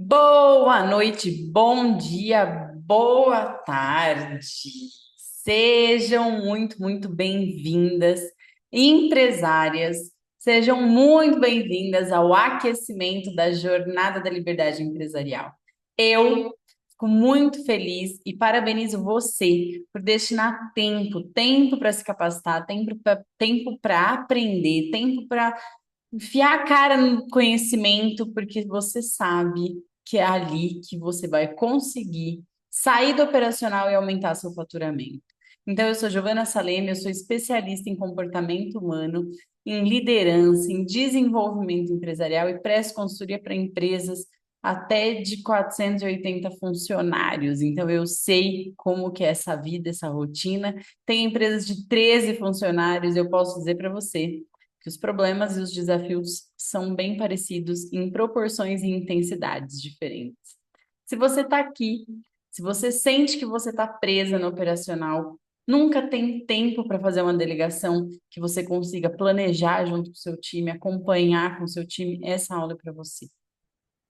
Boa noite, bom dia, boa tarde. Sejam muito bem-vindas, empresárias. Sejam muito bem-vindas ao aquecimento da Jornada da Liberdade Empresarial. Eu fico muito feliz e parabenizo você por destinar tempo para se capacitar, tempo para aprender, tempo para enfiar a cara no conhecimento, porque você sabe que é ali que você vai conseguir sair do operacional e aumentar seu faturamento. Então, eu sou Giovana Saleme, eu sou especialista em comportamento humano, em liderança, em desenvolvimento empresarial e presto consultoria para empresas até de 480 funcionários. Então, eu sei como que é essa vida, essa rotina. Tem empresas de 13 funcionários, eu posso dizer para você que os problemas e os desafios são bem parecidos em proporções e intensidades diferentes. Se você está aqui, se você sente que você está presa no operacional, nunca tem tempo para fazer uma delegação que você consiga planejar junto com o seu time, acompanhar com o seu time, essa aula é para você.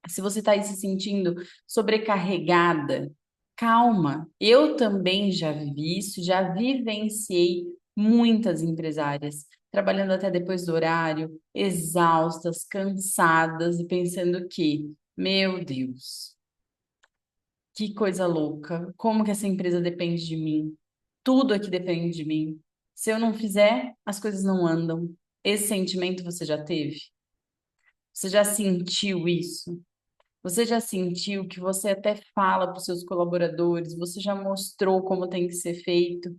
Se você está aí se sentindo sobrecarregada, calma. Eu também já vivi isso, já vivenciei muitas empresárias trabalhando até depois do horário, exaustas, cansadas e pensando que, meu Deus, que coisa louca, como que essa empresa depende de mim? Tudo aqui depende de mim. Se eu não fizer, as coisas não andam. Esse sentimento você já teve? Você já sentiu isso? Você já sentiu que você até fala para os seus colaboradores, você já mostrou como tem que ser feito,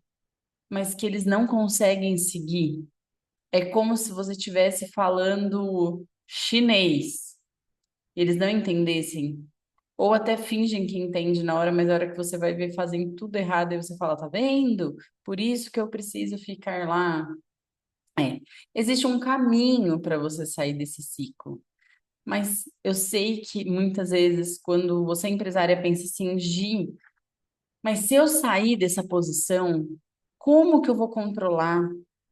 mas que eles não conseguem seguir? É como se você estivesse falando chinês, eles não entendessem. Ou até fingem que entende na hora, mas na hora que você vai ver fazem tudo errado, aí você fala, tá vendo? Por isso que eu preciso ficar lá. É, existe um caminho para você sair desse ciclo. Mas eu sei que muitas vezes, quando você é empresária, pensa assim, Gi, mas se eu sair dessa posição, como que eu vou controlar?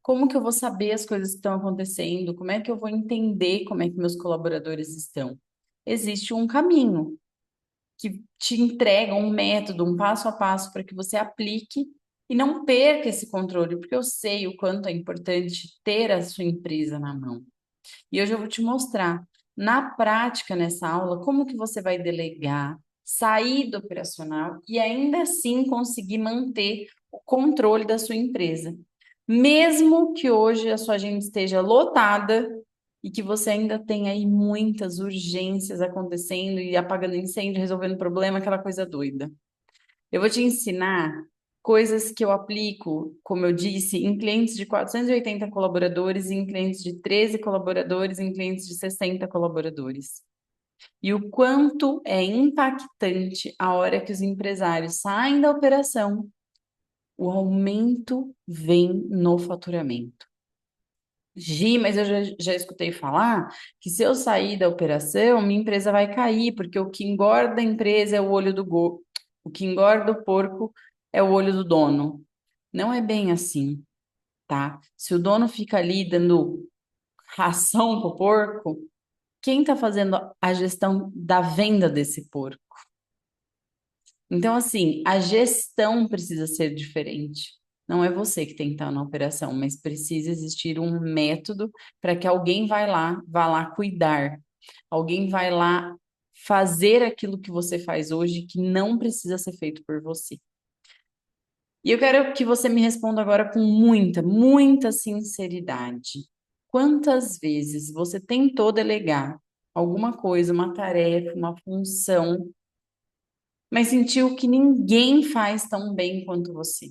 Como que eu vou saber as coisas que estão acontecendo? Como é que eu vou entender como é que meus colaboradores estão? Existe um caminho que te entrega um método, um passo a passo para que você aplique e não perca esse controle, porque eu sei o quanto é importante ter a sua empresa na mão. E hoje eu vou te mostrar, na prática, nessa aula, como que você vai delegar, sair do operacional e ainda assim conseguir manter o controle da sua empresa. Mesmo que hoje a sua agenda esteja lotada e que você ainda tenha aí muitas urgências acontecendo e apagando incêndio, resolvendo problema, aquela coisa doida. Eu vou te ensinar coisas que eu aplico, como eu disse, em clientes de 480 colaboradores, em clientes de 13 colaboradores, em clientes de 60 colaboradores. E o quanto é impactante a hora que os empresários saem da operação, o aumento vem no faturamento. Gi, mas eu já escutei falar que se eu sair da operação, minha empresa vai cair, porque o que engorda a empresa é o olho do o que engorda o porco é o olho do dono. Não é bem assim, tá? Se o dono fica ali dando ração pro porco, quem tá fazendo a gestão da venda desse porco? Então, assim, a gestão precisa ser diferente. Não é você que tem que estar na operação, mas precisa existir um método para que alguém vá lá cuidar. Alguém vai lá fazer aquilo que você faz hoje que não precisa ser feito por você. E eu quero que você me responda agora com muita sinceridade. Quantas vezes você tentou delegar alguma coisa, uma tarefa, uma função, mas sentiu que ninguém faz tão bem quanto você?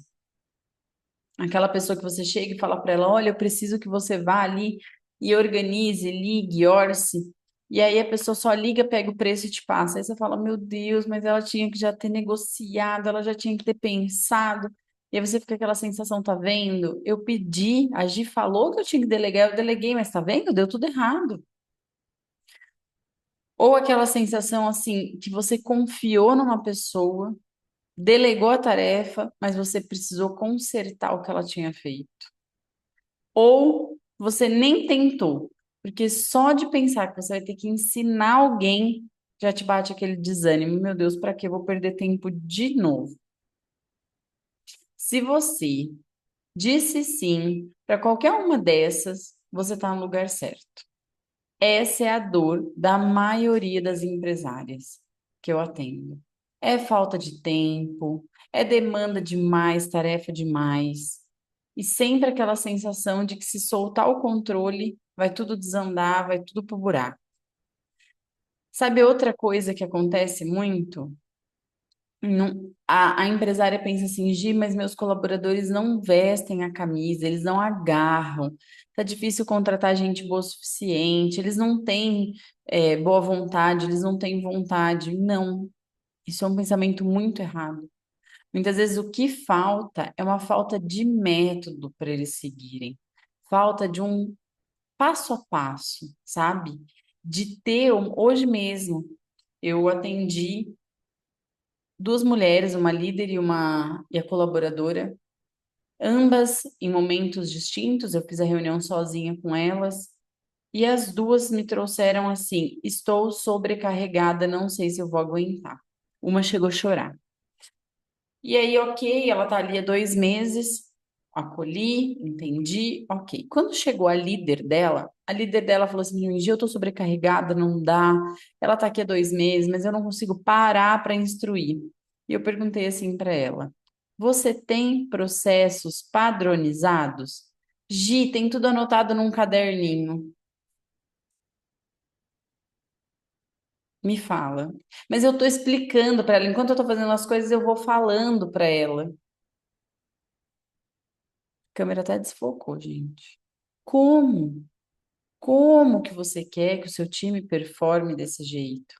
Aquela pessoa que você chega e fala para ela: olha, eu preciso que você vá ali e organize, ligue, orce. E aí a pessoa só liga, pega o preço e te passa. Aí você fala: meu Deus, mas ela tinha que já ter negociado, ela já tinha que ter pensado. E aí você fica com aquela sensação: tá vendo? Eu pedi, a Gi falou que eu tinha que delegar, eu deleguei, mas tá vendo? Deu tudo errado. Ou aquela sensação assim, que você confiou numa pessoa, delegou a tarefa, mas você precisou consertar o que ela tinha feito. Ou você nem tentou, porque só de pensar que você vai ter que ensinar alguém já te bate aquele desânimo, meu Deus, para que eu vou perder tempo de novo? Se você disse sim para qualquer uma dessas, você está no lugar certo. Essa é a dor da maioria das empresárias que eu atendo. É falta de tempo, é demanda demais, tarefa demais. E sempre aquela sensação de que se soltar o controle, vai tudo desandar, vai tudo pro buraco. Sabe outra coisa que acontece muito? A empresária pensa assim, Gi, mas meus colaboradores não vestem a camisa, eles não agarram, tá difícil contratar gente boa o suficiente, eles não têm boa vontade, eles não têm vontade. Não, isso é um pensamento muito errado. Muitas vezes o que falta é uma falta de método para eles seguirem, falta de um passo a passo, sabe? De ter, hoje mesmo, eu atendi duas mulheres, uma líder e a colaboradora, ambas em momentos distintos. Eu fiz a reunião sozinha com elas e as duas me trouxeram assim: estou sobrecarregada, não sei se eu vou aguentar. Uma chegou a chorar. E aí, ok, ela tá ali há 2 meses, acolhi, entendi, ok. Quando chegou a líder dela falou assim: um dia eu tô sobrecarregada, não dá. Ela tá aqui há 2 meses, mas eu não consigo parar para instruir. E eu perguntei assim para ela: você tem processos padronizados? Gi, tem tudo anotado num caderninho. Me fala. Mas eu tô explicando para ela, enquanto eu tô fazendo as coisas, eu vou falando para ela. A câmera até desfocou, gente. Como? Como que você quer que o seu time performe desse jeito?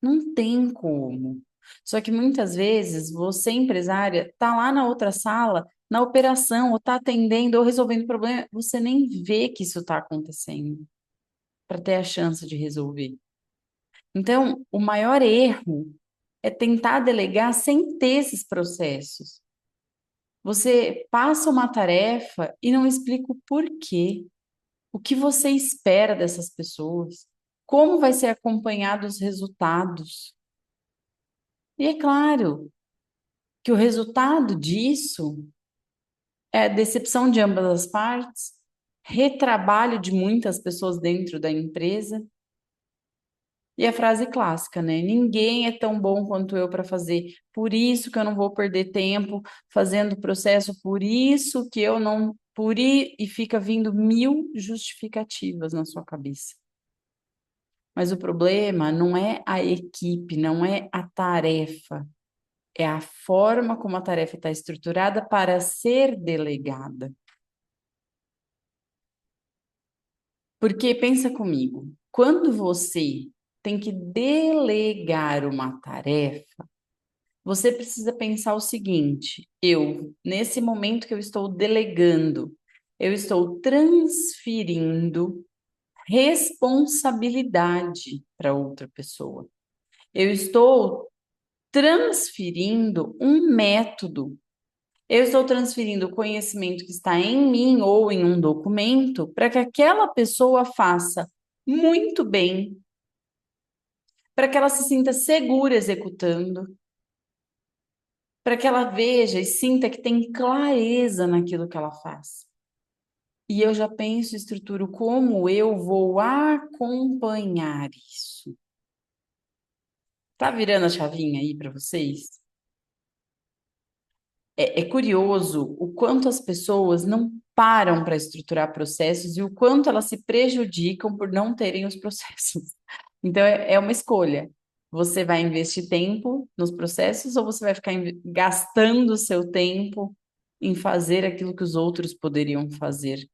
Não tem como. Só que muitas vezes você, empresária, tá lá na outra sala, na operação, ou tá atendendo, ou resolvendo problema, você nem vê que isso está acontecendo para ter a chance de resolver. Então, o maior erro é tentar delegar sem ter esses processos. Você passa uma tarefa e não explica o porquê. O que você espera dessas pessoas? Como vai ser acompanhado os resultados? E é claro que o resultado disso é a decepção de ambas as partes, retrabalho de muitas pessoas dentro da empresa e a frase clássica, né? Ninguém é tão bom quanto eu para fazer, por isso que eu não vou perder tempo fazendo o processo, por isso que eu não, e fica vindo mil justificativas na sua cabeça. Mas o problema não é a equipe, não é a tarefa, é a forma como a tarefa está estruturada para ser delegada. Porque pensa comigo, quando você tem que delegar uma tarefa, você precisa pensar o seguinte: eu, nesse momento que eu estou delegando, eu estou transferindo responsabilidade para outra pessoa. Eu estou transferindo um método. Eu estou transferindo o conhecimento que está em mim ou em um documento para que aquela pessoa faça muito bem, para que ela se sinta segura executando, para que ela veja e sinta que tem clareza naquilo que ela faz. E eu já penso, estruturo como eu vou acompanhar isso. Tá virando a chavinha aí para vocês? É curioso o quanto as pessoas não param para estruturar processos e o quanto elas se prejudicam por não terem os processos. Então, é uma escolha. Você vai investir tempo nos processos ou você vai ficar gastando o seu tempo em fazer aquilo que os outros poderiam fazer?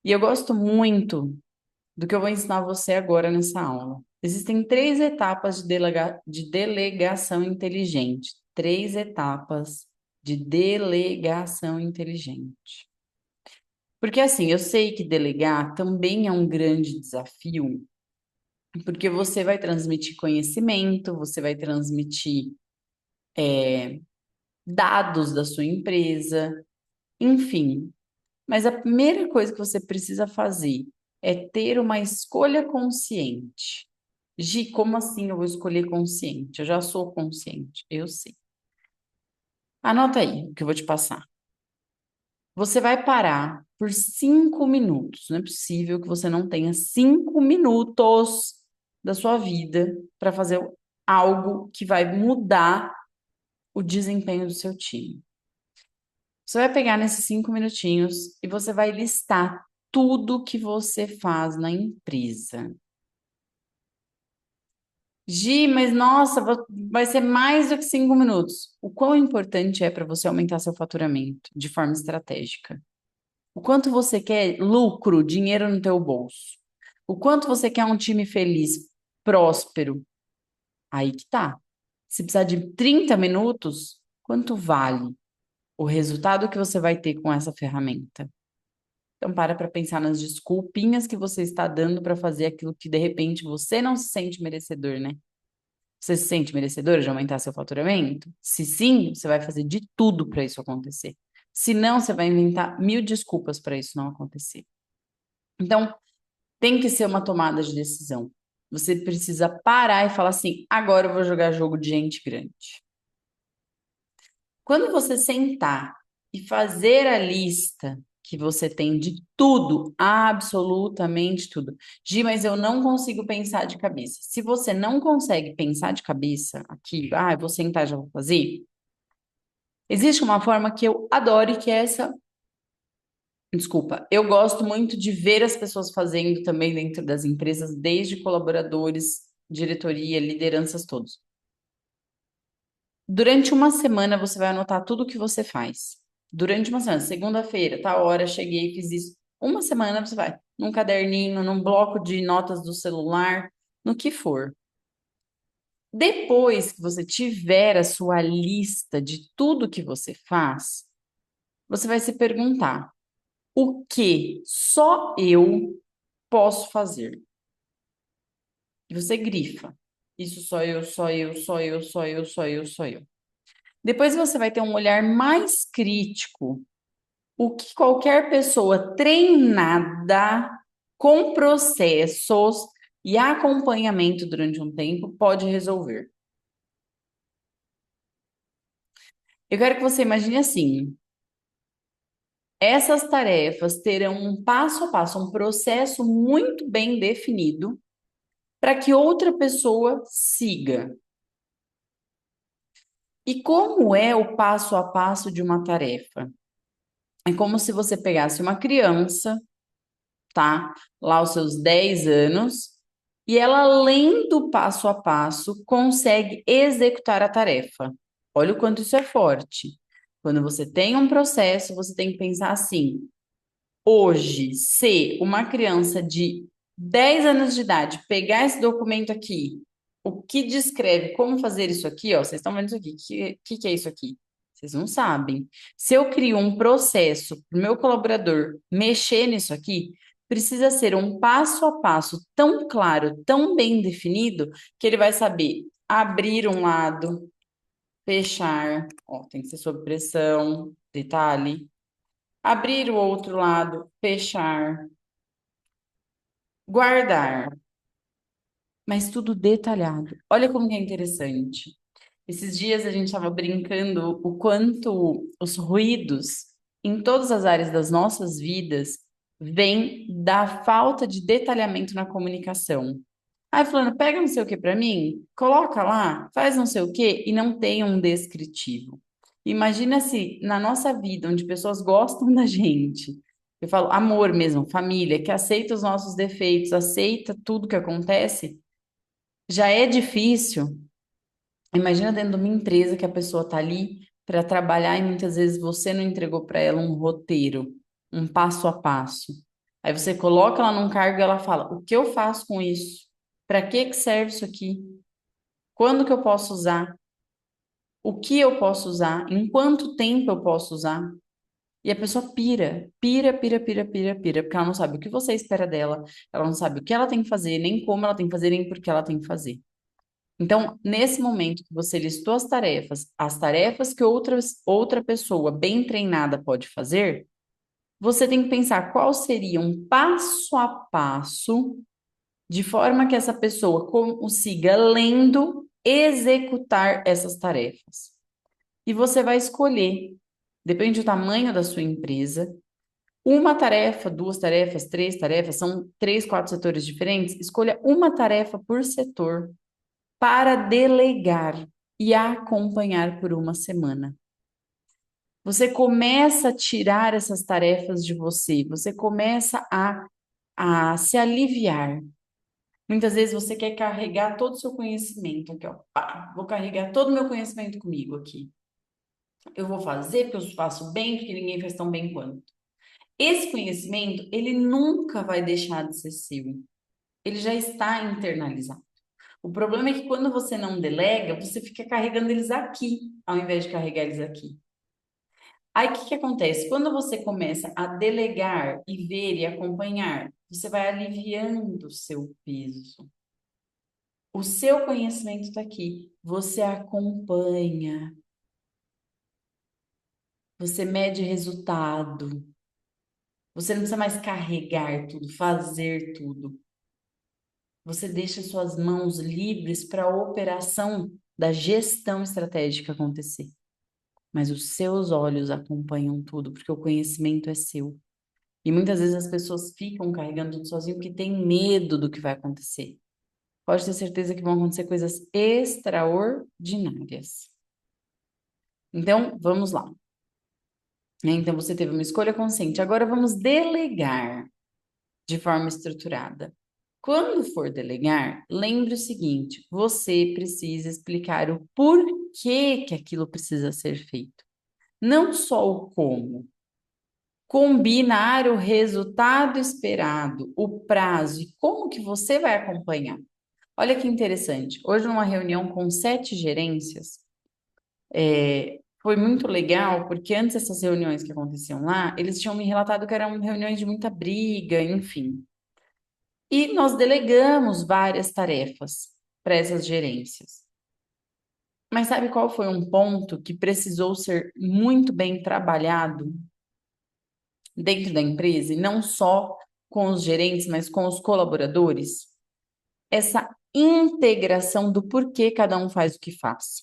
E eu gosto muito do que eu vou ensinar você agora nessa aula. Existem 3 etapas de delegação inteligente. 3 etapas de delegação inteligente. Porque assim, eu sei que delegar também é um grande desafio, porque você vai transmitir conhecimento, você vai transmitir dados da sua empresa, enfim. Mas a primeira coisa que você precisa fazer é ter uma escolha consciente. Gi, como assim eu vou escolher consciente? Eu já sou consciente, eu sei. Anota aí o que eu vou te passar. Você vai parar por 5 minutos. Não é possível que você não tenha 5 minutos da sua vida para fazer algo que vai mudar o desempenho do seu time. Você vai pegar nesses 5 minutinhos e você vai listar tudo que você faz na empresa. Gi, mas nossa, vai ser mais do que 5 minutos. O quão importante é para você aumentar seu faturamento de forma estratégica? O quanto você quer lucro, dinheiro no teu bolso? O quanto você quer um time feliz, próspero? Aí que tá. Se precisar de 30 minutos, quanto vale o resultado que você vai ter com essa ferramenta? Então, para pensar nas desculpinhas que você está dando para fazer aquilo que de repente você não se sente merecedor, né? Você se sente merecedor de aumentar seu faturamento? Se sim, você vai fazer de tudo para isso acontecer. Se não, você vai inventar mil desculpas para isso não acontecer. Então, tem que ser uma tomada de decisão. Você precisa parar e falar assim: agora eu vou jogar jogo de gente grande. Quando você sentar e fazer a lista que você tem de tudo, absolutamente tudo. Gi, mas eu não consigo pensar de cabeça. Se você não consegue pensar de cabeça aqui, eu vou sentar e já vou fazer. Existe uma forma que eu adoro e que é essa. Desculpa, eu gosto muito de ver as pessoas fazendo também dentro das empresas, desde colaboradores, diretoria, lideranças, todos. Durante uma semana, você vai anotar tudo o que você faz. Durante uma semana, segunda-feira, tal hora, cheguei, fiz isso. Uma semana você vai, num caderninho, num bloco de notas do celular, no que for. Depois que você tiver a sua lista de tudo que você faz, você vai se perguntar: o que só eu posso fazer? E você grifa. Isso só eu, só eu, só eu, só eu, só eu, só eu. Depois você vai ter um olhar mais crítico. O que qualquer pessoa treinada com processos e acompanhamento durante um tempo pode resolver. Eu quero que você imagine assim: essas tarefas terão um passo a passo, um processo muito bem definido para que outra pessoa siga. E como é o passo a passo de uma tarefa? É como se você pegasse uma criança, tá? Lá aos seus 10 anos, e ela, lendo passo a passo, consegue executar a tarefa. Olha o quanto isso é forte. Quando você tem um processo, você tem que pensar assim: hoje, se uma criança de 10 anos de idade pegar esse documento aqui, o que descreve como fazer isso aqui, ó, vocês estão vendo isso aqui, que é isso aqui? Vocês não sabem. Se eu crio um processo para o meu colaborador mexer nisso aqui, precisa ser um passo a passo tão claro, tão bem definido, que ele vai saber abrir um lado, fechar, ó, tem que ser sob pressão, detalhe, abrir o outro lado, fechar, guardar, mas tudo detalhado. Olha como que é interessante. Esses dias a gente estava brincando o quanto os ruídos em todas as áreas das nossas vidas vêm da falta de detalhamento na comunicação. Aí, fulano, pega não sei o que para mim, coloca lá, faz não sei o que e não tem um descritivo. Imagina se na nossa vida, onde pessoas gostam da gente, eu falo amor mesmo, família, que aceita os nossos defeitos, aceita tudo que acontece, já é difícil. Imagina dentro de uma empresa que a pessoa está ali para trabalhar e muitas vezes você não entregou para ela um roteiro, um passo a passo. Aí você coloca ela num cargo e ela fala: o que eu faço com isso? Para que serve isso aqui? Quando que eu posso usar? O que eu posso usar? Em quanto tempo eu posso usar? E a pessoa pira, pira, pira, pira, pira, pira, porque ela não sabe o que você espera dela, ela não sabe o que ela tem que fazer, nem como ela tem que fazer, nem por que ela tem que fazer. Então, nesse momento que você listou as tarefas que outra pessoa bem treinada pode fazer, você tem que pensar qual seria um passo a passo de forma que essa pessoa consiga, lendo, executar essas tarefas. E você vai escolher, depende do tamanho da sua empresa, uma tarefa, duas tarefas, três tarefas, são três, quatro setores diferentes. Escolha uma tarefa por setor para delegar e acompanhar por uma semana. Você começa a tirar essas tarefas de você, você começa a se aliviar. Muitas vezes você quer carregar todo o seu conhecimento aqui, ó. Pá, vou carregar todo o meu conhecimento comigo aqui. Eu vou fazer porque eu faço bem, porque ninguém faz tão bem quanto. Esse conhecimento, ele nunca vai deixar de ser seu. Ele já está internalizado. O problema é que quando você não delega, você fica carregando eles aqui, ao invés de carregar eles aqui. Aí o que que acontece? Quando você começa a delegar e ver e acompanhar, você vai aliviando o seu peso. O seu conhecimento está aqui. Você acompanha, você mede resultado. Você não precisa mais carregar tudo, fazer tudo. Você deixa suas mãos livres para a operação da gestão estratégica acontecer. Mas os seus olhos acompanham tudo, porque o conhecimento é seu. E muitas vezes as pessoas ficam carregando tudo sozinho porque têm medo do que vai acontecer. Pode ter certeza que vão acontecer coisas extraordinárias. Então, vamos lá. Então, você teve uma escolha consciente. Agora, vamos delegar de forma estruturada. Quando for delegar, lembre o seguinte: você precisa explicar o porquê que aquilo precisa ser feito, não só o como. Combinar o resultado esperado, o prazo e como que você vai acompanhar. Olha que interessante. Hoje, numa reunião com 7 gerências, foi muito legal, porque antes dessas reuniões que aconteciam lá, eles tinham me relatado que eram reuniões de muita briga, enfim. E nós delegamos várias tarefas para essas gerências. Mas sabe qual foi um ponto que precisou ser muito bem trabalhado dentro da empresa, e não só com os gerentes, mas com os colaboradores? Essa integração do porquê cada um faz o que faz.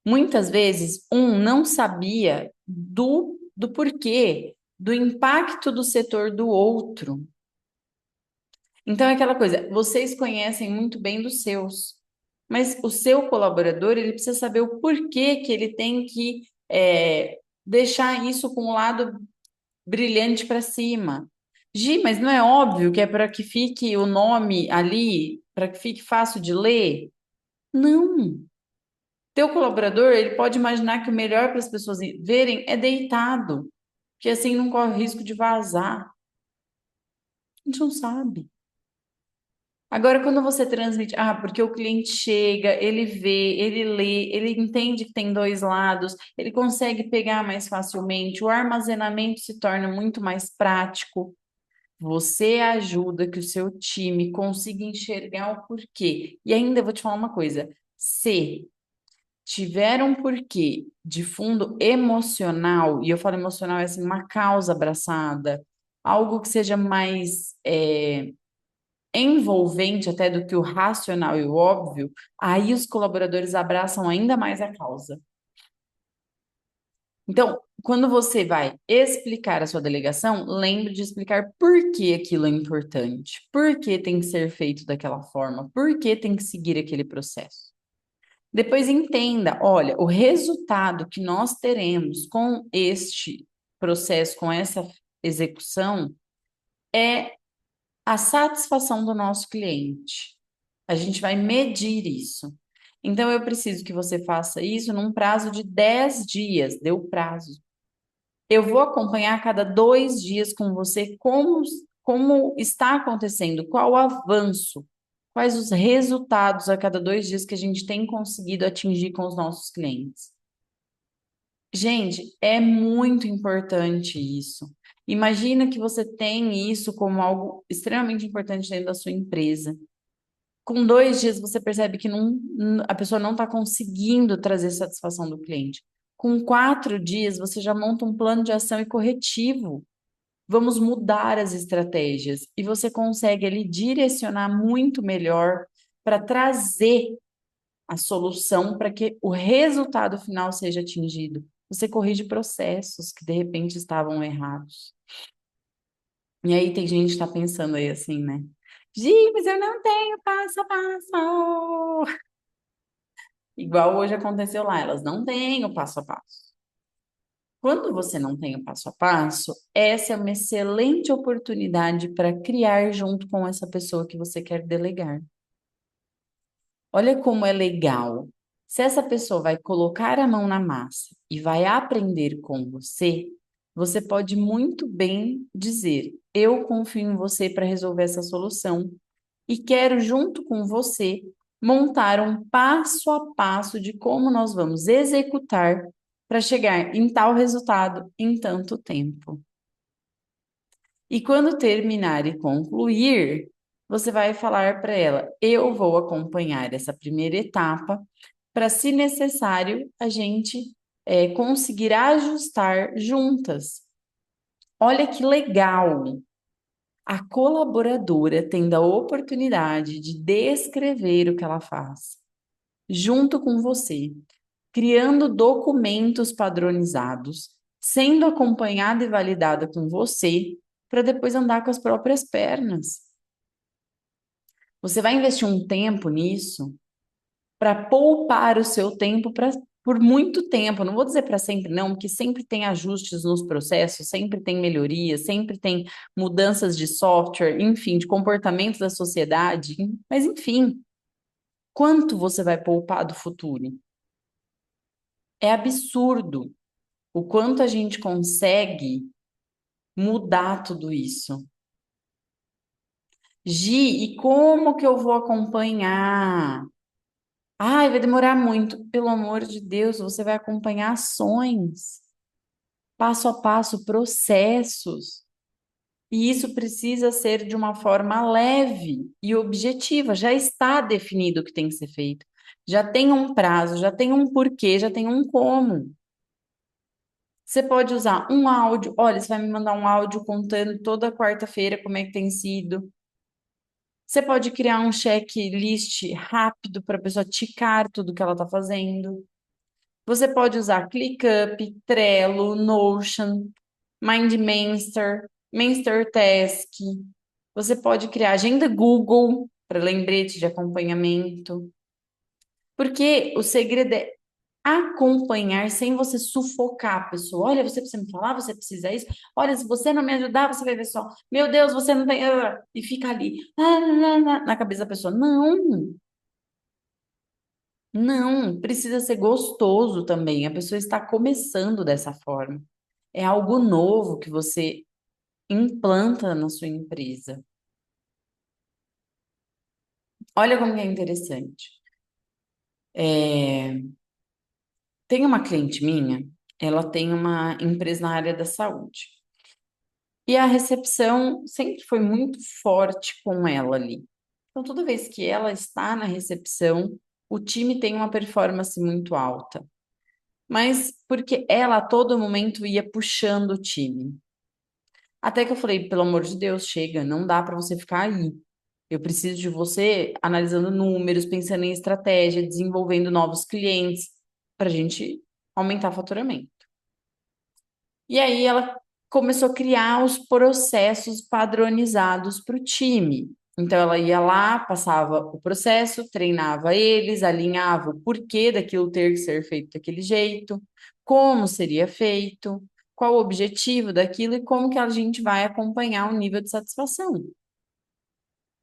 Muitas vezes, um não sabia do porquê, do impacto do setor do outro. Então, é aquela coisa, vocês conhecem muito bem dos seus, mas o seu colaborador, ele precisa saber o porquê que ele tem que deixar isso com o lado brilhante para cima. Gi, mas não é óbvio que é para que fique o nome ali, para que fique fácil de ler? Não. Teu colaborador, ele pode imaginar que o melhor para as pessoas verem é deitado, que assim não corre o risco de vazar. A gente não sabe. Agora, quando você transmite, porque o cliente chega, ele vê, ele lê, ele entende que tem dois lados, ele consegue pegar mais facilmente, o armazenamento se torna muito mais prático. Você ajuda que o seu time consiga enxergar o porquê. E ainda vou te falar uma coisa: se tiver um porquê de fundo emocional, e eu falo emocional é assim, uma causa abraçada, algo que seja mais envolvente até do que o racional e o óbvio, aí os colaboradores abraçam ainda mais a causa. Então, quando você vai explicar a sua delegação, lembre de explicar por que aquilo é importante, por que tem que ser feito daquela forma, por que tem que seguir aquele processo. Depois entenda, olha, o resultado que nós teremos com este processo, com essa execução, é a satisfação do nosso cliente. A gente vai medir isso. Então, eu preciso que você faça isso num prazo de 10 dias, deu prazo. Eu vou acompanhar a cada 2 dias com você como está acontecendo, qual o avanço, quais os resultados a cada 2 dias que a gente tem conseguido atingir com os nossos clientes. Gente, é muito importante isso. Imagina que você tem isso como algo extremamente importante dentro da sua empresa. Com 2 dias você percebe que a pessoa não está conseguindo trazer satisfação do cliente. Com 4 dias você já monta um plano de ação e corretivo. Vamos mudar as estratégias e você consegue ali direcionar muito melhor para trazer a solução para que o resultado final seja atingido. Você corrige processos que de repente estavam errados. E aí tem gente que está pensando aí assim, né? Gi, mas eu não tenho passo a passo. Igual hoje aconteceu lá, elas não têm o passo a passo. Quando você não tem o passo a passo, essa é uma excelente oportunidade para criar junto com essa pessoa que você quer delegar. Olha como é legal. Se essa pessoa vai colocar a mão na massa e vai aprender com você, você pode muito bem dizer: eu confio em você para resolver essa solução e quero, junto com você, montar um passo a passo de como nós vamos executar para chegar em tal resultado em tanto tempo. E quando terminar e concluir, você vai falar para ela: eu vou acompanhar essa primeira etapa para, se necessário, a gente conseguir ajustar juntas. Olha que legal! A colaboradora tendo a oportunidade de descrever o que ela faz, junto com você, criando documentos padronizados, sendo acompanhada e validada com você, para depois andar com as próprias pernas. Você vai investir um tempo nisso para poupar o seu tempo por muito tempo. Não vou dizer para sempre, não, porque sempre tem ajustes nos processos, sempre tem melhorias, sempre tem mudanças de software, enfim, de comportamento da sociedade. Mas, enfim, quanto você vai poupar do futuro? É absurdo o quanto a gente consegue mudar tudo isso. Gi, e como que eu vou acompanhar? Ai, vai demorar muito. Pelo amor de Deus, você vai acompanhar ações, passo a passo, processos. E isso precisa ser de uma forma leve e objetiva. Já está definido o que tem que ser feito. Já tem um prazo, já tem um porquê, já tem um como. Você pode usar um áudio. Olha, você vai me mandar um áudio contando toda quarta-feira como é que tem sido. Você pode criar um checklist rápido para a pessoa ticar tudo que ela está fazendo. Você pode usar ClickUp, Trello, Notion, MindMeister, MeisterTask. Você pode criar agenda Google para lembrete de acompanhamento. Porque o segredo é acompanhar sem você sufocar a pessoa. Olha, você precisa me falar, você precisa isso. Olha, se você não me ajudar, você vai ver só. Meu Deus, você não tem. E fica ali na cabeça da pessoa. Não, não, precisa ser gostoso também. A pessoa está começando dessa forma. É algo novo que você implanta na sua empresa. Olha como que é interessante. É, tem uma cliente minha, ela tem uma empresa na área da saúde. E a recepção sempre foi muito forte com ela ali. Então, toda vez que ela está na recepção, o time tem uma performance muito alta. Mas porque ela a todo momento ia puxando o time. Até que eu falei, pelo amor de Deus, chega, não dá para você ficar aí. Eu preciso de você analisando números, pensando em estratégia, desenvolvendo novos clientes para a gente aumentar o faturamento. E aí ela começou a criar os processos padronizados para o time. Então ela ia lá, passava o processo, treinava eles, alinhava o porquê daquilo ter que ser feito daquele jeito, como seria feito, qual o objetivo daquilo e como que a gente vai acompanhar o nível de satisfação.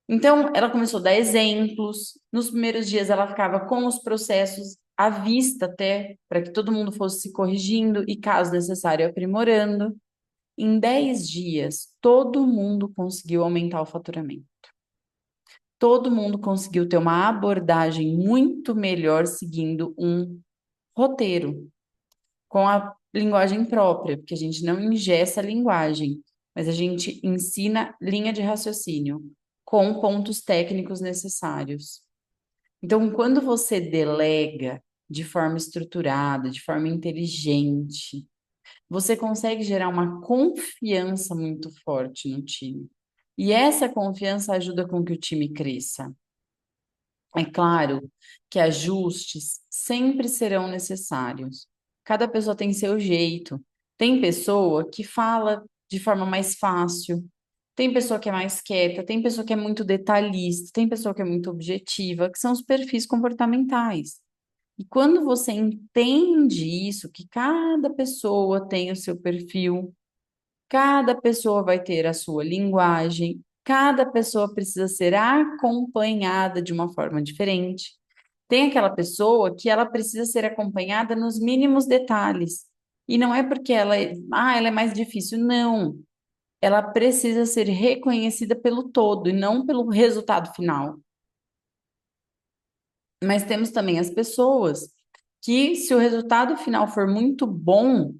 Então, ela começou a dar exemplos. Nos primeiros dias, ela ficava com os processos à vista até, para que todo mundo fosse se corrigindo e, caso necessário, aprimorando. Em 10 dias, todo mundo conseguiu aumentar o faturamento. Todo mundo conseguiu ter uma abordagem muito melhor seguindo um roteiro, com a linguagem própria, porque a gente não ingessa a linguagem, mas a gente ensina linha de raciocínio com pontos técnicos necessários. Então, quando você delega de forma estruturada, de forma inteligente, você consegue gerar uma confiança muito forte no time. E essa confiança ajuda com que o time cresça. É claro que ajustes sempre serão necessários. Cada pessoa tem seu jeito. Tem pessoa que fala de forma mais fácil, tem pessoa que é mais quieta, tem pessoa que é muito detalhista, tem pessoa que é muito objetiva, que são os perfis comportamentais. E quando você entende isso, que cada pessoa tem o seu perfil, cada pessoa vai ter a sua linguagem, cada pessoa precisa ser acompanhada de uma forma diferente. Tem aquela pessoa que ela precisa ser acompanhada nos mínimos detalhes. E não é porque ela é mais difícil, não. Ela precisa ser reconhecida pelo todo e não pelo resultado final. Mas temos também as pessoas que, se o resultado final for muito bom,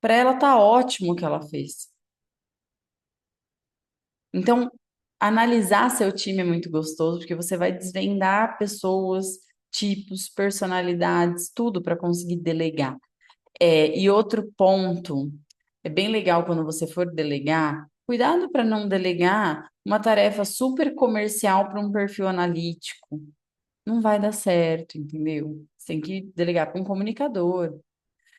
para ela tá ótimo o que ela fez. Então, analisar seu time é muito gostoso, porque você vai desvendar pessoas, tipos, personalidades, tudo para conseguir delegar. E outro ponto, é bem legal quando você for delegar, cuidado para não delegar uma tarefa super comercial para um perfil analítico. Não vai dar certo, entendeu? Você tem que delegar para um comunicador.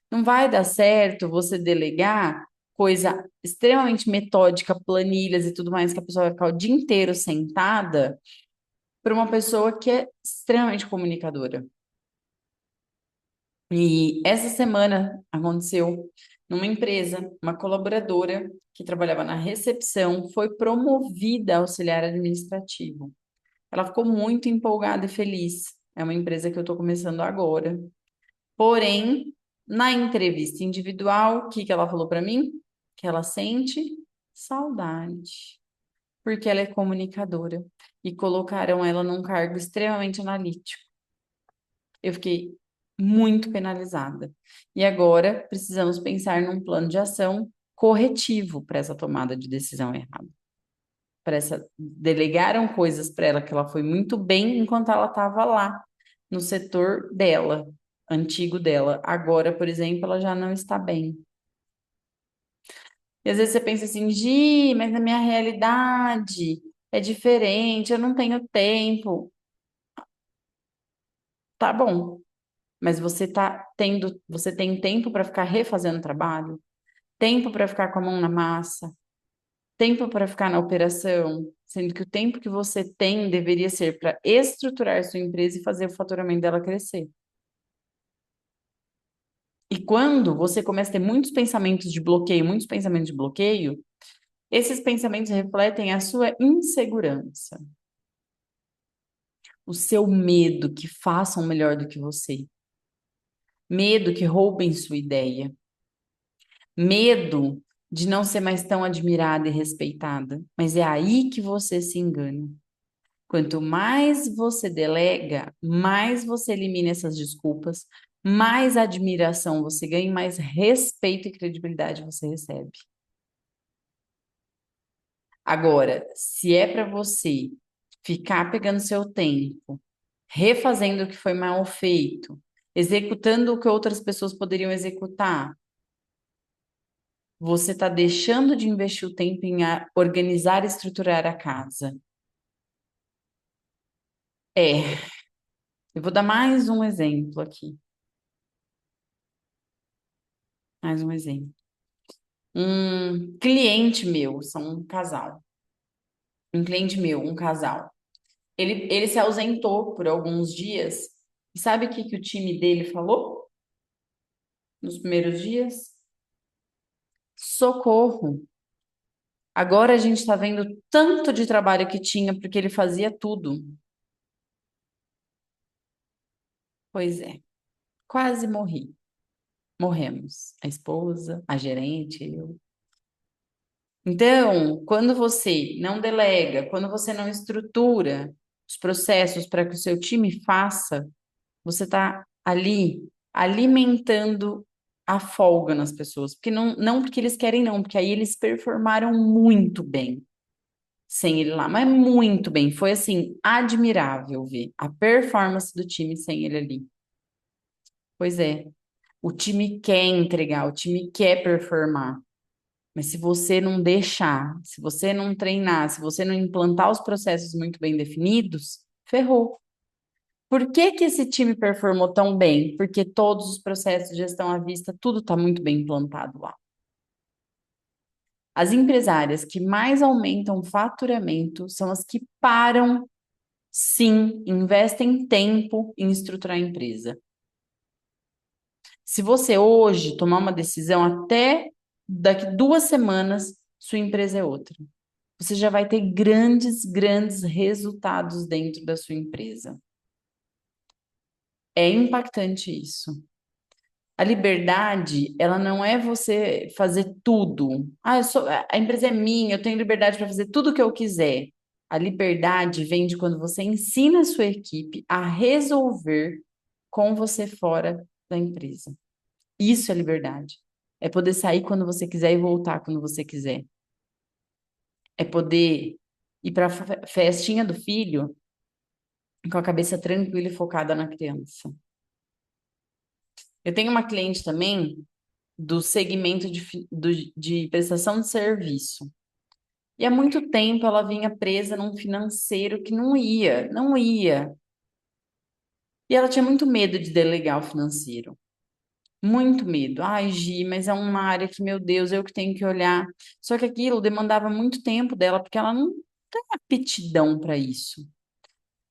Não vai dar certo você delegar coisa extremamente metódica, planilhas e tudo mais, que a pessoa vai ficar o dia inteiro sentada para uma pessoa que é extremamente comunicadora. E essa semana aconteceu numa empresa, uma colaboradora que trabalhava na recepção foi promovida a auxiliar administrativo. Ela ficou muito empolgada e feliz. É uma empresa que eu estou começando agora. Porém, na entrevista individual, o que que ela falou para mim? Que ela sente saudade, porque ela é comunicadora e colocaram ela num cargo extremamente analítico. Eu fiquei muito penalizada. E agora precisamos pensar num plano de ação corretivo para essa tomada de decisão errada. Para essa delegaram coisas para ela que ela foi muito bem enquanto ela estava lá no setor dela, antigo dela. Agora, por exemplo, ela já não está bem. E às vezes você pensa assim, Gi, mas na minha realidade é diferente, eu não tenho tempo. Tá bom, mas você tem tempo para ficar refazendo o trabalho, tempo para ficar com a mão na massa, tempo para ficar na operação, sendo que o tempo que você tem deveria ser para estruturar sua empresa e fazer o faturamento dela crescer. E quando você começa a ter muitos pensamentos de bloqueio, esses pensamentos refletem a sua insegurança, o seu medo que façam melhor do que você, medo que roubem sua ideia, medo de não ser mais tão admirada e respeitada. Mas é aí que você se engana. Quanto mais você delega, mais você elimina essas desculpas, mais admiração você ganha, e mais respeito e credibilidade você recebe. Agora, se é para você ficar pegando seu tempo, refazendo o que foi mal feito, executando o que outras pessoas poderiam executar, você está deixando de investir o tempo em organizar e estruturar a casa. É, eu vou dar mais um exemplo aqui. Mais um exemplo. Um cliente meu, são um casal. Um cliente meu, um casal. Ele se ausentou por alguns dias. E sabe o que que o time dele falou nos primeiros dias? Socorro! Agora a gente está vendo tanto de trabalho que tinha porque ele fazia tudo. Pois é, quase morri. Morremos. A esposa, a gerente, eu. Então, quando você não delega, quando você não estrutura os processos para que o seu time faça, você está ali alimentando a folga nas pessoas. Porque não porque eles querem, não, porque aí eles performaram muito bem sem ele lá, mas muito bem. Foi assim, admirável ver a performance do time sem ele ali. Pois é. O time quer entregar, o time quer performar. Mas se você não deixar, se você não treinar, se você não implantar os processos muito bem definidos, ferrou. Por que que esse time performou tão bem? Porque todos os processos de gestão à vista, tudo está muito bem implantado lá. As empresárias que mais aumentam o faturamento são as que param, sim, investem tempo em estruturar a empresa. Se você hoje tomar uma decisão, até daqui 2 semanas, sua empresa é outra. Você já vai ter grandes, grandes resultados dentro da sua empresa. É impactante isso. A liberdade, ela não é você fazer tudo. Ah, a empresa é minha, eu tenho liberdade para fazer tudo o que eu quiser. A liberdade vem de quando você ensina a sua equipe a resolver com você fora da empresa. Isso é liberdade. É poder sair quando você quiser e voltar quando você quiser. É poder ir para a festinha do filho com a cabeça tranquila e focada na criança. Eu tenho uma cliente também do segmento de prestação de serviço. E há muito tempo ela vinha presa num financeiro que não ia, não ia. E ela tinha muito medo de delegar o financeiro. Muito medo. Ai, Gi, mas é uma área que, meu Deus, eu que tenho que olhar. Só que aquilo demandava muito tempo dela, porque ela não tem aptidão para isso.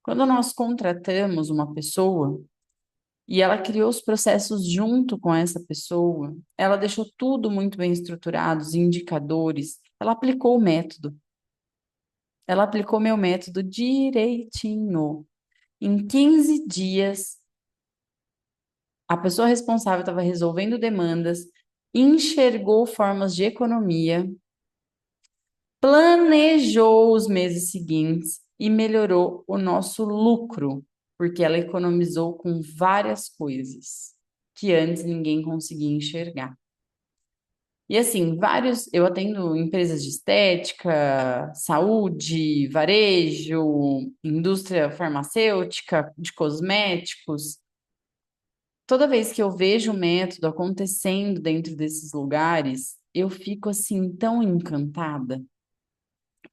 Quando nós contratamos uma pessoa e ela criou os processos junto com essa pessoa, ela deixou tudo muito bem estruturado, os indicadores, ela aplicou o método. Ela aplicou meu método direitinho. Em 15 dias, a pessoa responsável estava resolvendo demandas, enxergou formas de economia, planejou os meses seguintes e melhorou o nosso lucro, porque ela economizou com várias coisas que antes ninguém conseguia enxergar. E assim, eu atendo empresas de estética, saúde, varejo, indústria farmacêutica, de cosméticos. Toda vez que eu vejo o método acontecendo dentro desses lugares, eu fico assim tão encantada,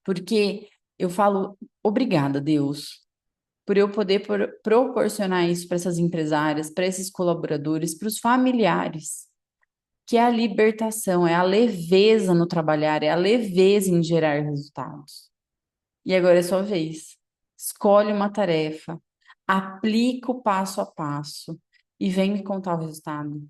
porque eu falo, obrigada, Deus, por eu poder proporcionar isso para essas empresárias, para esses colaboradores, para os familiares, que é a libertação, é a leveza no trabalhar, é a leveza em gerar resultados. E agora é sua vez. Escolhe uma tarefa, aplica o passo a passo e vem me contar o resultado.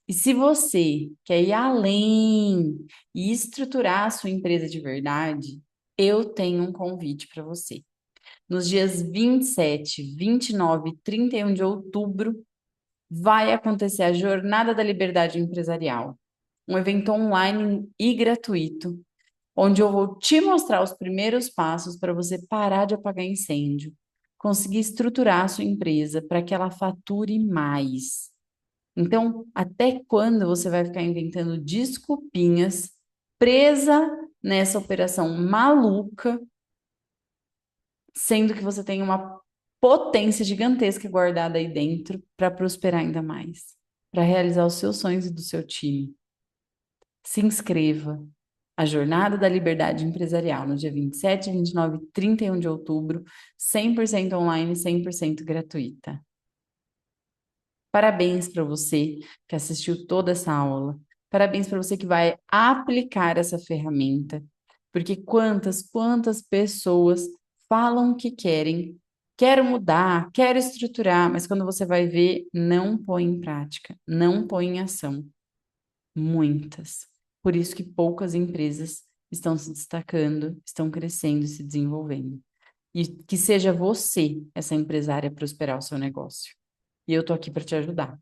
E se você quer ir além e estruturar a sua empresa de verdade, eu tenho um convite para você. Nos dias 27, 29 e 31 de outubro, vai acontecer a Jornada da Liberdade Empresarial, um evento online e gratuito, onde eu vou te mostrar os primeiros passos para você parar de apagar incêndio, conseguir estruturar a sua empresa para que ela fature mais. Então, até quando você vai ficar inventando desculpinhas, presa nessa operação maluca, sendo que você tem uma potência gigantesca guardada aí dentro para prosperar ainda mais, para realizar os seus sonhos e do seu time? Se inscreva. A Jornada da Liberdade Empresarial, no dia 27, 29 e 31 de outubro, 100% online, 100% gratuita. Parabéns para você que assistiu toda essa aula. Parabéns para você que vai aplicar essa ferramenta. Porque quantas pessoas falam que querem, quero mudar, quero estruturar, mas quando você vai ver, não põe em prática, não põe em ação. Muitas. Por isso que poucas empresas estão se destacando, estão crescendo e se desenvolvendo. E que seja você essa empresária a prosperar o seu negócio. E eu tô aqui para te ajudar.